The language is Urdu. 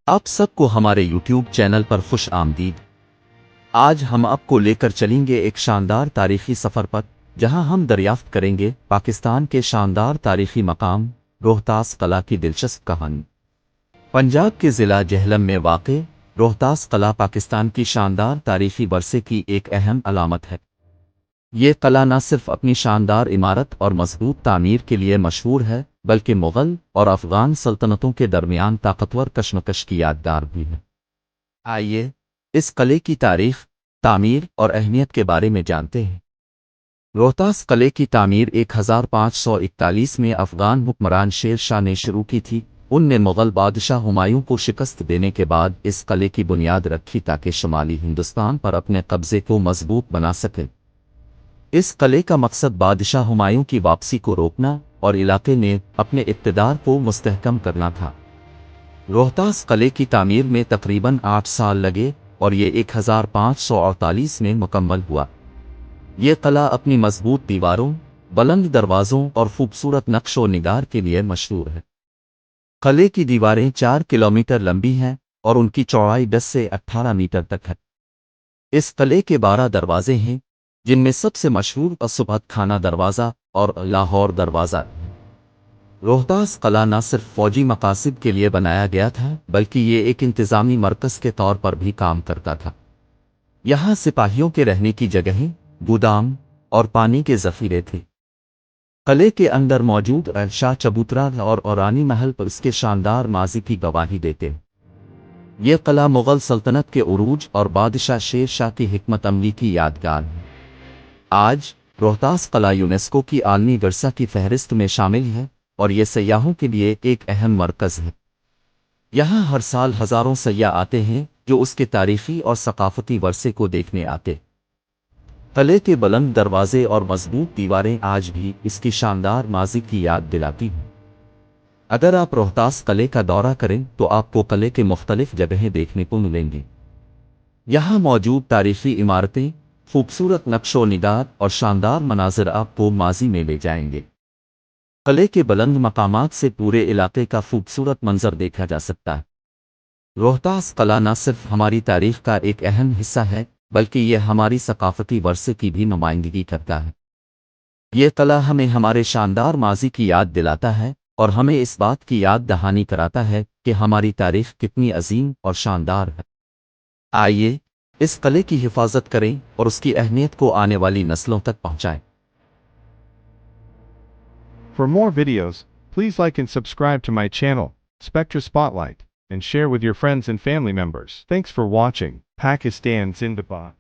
آپ سب کو ہمارے یوٹیوب چینل پر خوش آمدید۔ آج ہم آپ کو لے کر چلیں گے ایک شاندار تاریخی سفر پر، جہاں ہم دریافت کریں گے پاکستان کے شاندار تاریخی مقام روہتاس قلعہ کی دلچسپ کہانی۔ پنجاب کے ضلع جہلم میں واقع روہتاس قلعہ پاکستان کی شاندار تاریخی ورثے کی ایک اہم علامت ہے۔ یہ قلعہ نہ صرف اپنی شاندار عمارت اور مضبوط تعمیر کے لیے مشہور ہے، بلکہ مغل اور افغان سلطنتوں کے درمیان طاقتور کشمکش کی یادگار بھی ہے۔ آئیے اس قلعے کی تاریخ، تعمیر اور اہمیت کے بارے میں جانتے ہیں۔ روہتاس قلعے کی تعمیر 1541 میں افغان حکمران شیر شاہ نے شروع کی تھی۔ ان نے مغل بادشاہ ہمایوں کو شکست دینے کے بعد اس قلعے کی بنیاد رکھی تاکہ شمالی ہندوستان پر اپنے قبضے کو مضبوط بنا سکے۔ اس قلعے کا مقصد بادشاہ ہمایوں کی واپسی کو روکنا اور علاقے میں اپنے اقتدار کو مستحکم کرنا تھا۔ روہتاس قلعے کی تعمیر میں تقریباً 8 سال لگے اور یہ 1548 میں مکمل ہوا۔ یہ قلعہ اپنی مضبوط دیواروں، بلند دروازوں اور خوبصورت نقش و نگار کے لیے مشہور ہے۔ قلعے کی دیواریں 4 کلومیٹر لمبی ہیں اور ان کی چوڑائی 10 سے 18 میٹر تک ہے۔ اس قلعے کے 12 دروازے ہیں، جن میں سب سے مشہور صبحت خانہ دروازہ اور لاہور دروازہ۔ روہتاس قلعہ نہ صرف فوجی مقاصد کے لیے بنایا گیا تھا، بلکہ یہ ایک انتظامی مرکز کے طور پر بھی کام کرتا تھا۔ یہاں سپاہیوں کے رہنے کی جگہیں، گودام اور پانی کے ذخیرے تھے۔ قلعے کے اندر موجود شاہ چبوترا اور رانی محل پر اس کے شاندار ماضی کی گواہی دیتے ہیں۔ یہ قلعہ مغل سلطنت کے عروج اور بادشاہ شیر شاہ کی حکمت عملی کی یادگار ہے۔ آج روہتاس قلعہ یونیسکو کی عالمی ورثہ کی فہرست میں شامل ہے اور یہ سیاحوں کے لیے ایک اہم مرکز ہے۔ یہاں ہر سال ہزاروں سیاح آتے ہیں جو اس کے تاریخی اور ثقافتی ورثے کو دیکھنے آتے۔ قلعے کے بلند دروازے اور مضبوط دیواریں آج بھی اس کی شاندار ماضی کی یاد دلاتی ہیں۔ اگر آپ روہتاس قلعے کا دورہ کریں تو آپ کو قلعے کے مختلف جگہیں دیکھنے کو ملیں گی۔ یہاں موجود تاریخی عمارتیں، خوبصورت نقش و نگار اور شاندار مناظر آپ کو ماضی میں لے جائیں گے۔ قلعے کے بلند مقامات سے پورے علاقے کا خوبصورت منظر دیکھا جا سکتا ہے۔ روہتاس قلعہ نہ صرف ہماری تاریخ کا ایک اہم حصہ ہے، بلکہ یہ ہماری ثقافتی ورثے کی بھی نمائندگی کرتا ہے۔ یہ قلعہ ہمیں ہمارے شاندار ماضی کی یاد دلاتا ہے اور ہمیں اس بات کی یاد دہانی کراتا ہے کہ ہماری تاریخ کتنی عظیم اور شاندار ہے۔ آئیے اس قلعے کی حفاظت کریں اور اس کی اہمیت کو آنے والی نسلوں تک پہنچائیں۔ For more videos, please like and subscribe to my channel, Spectra Spotlight, and share with your friends and family members. Thanks for watching. Pakistan Zindabad.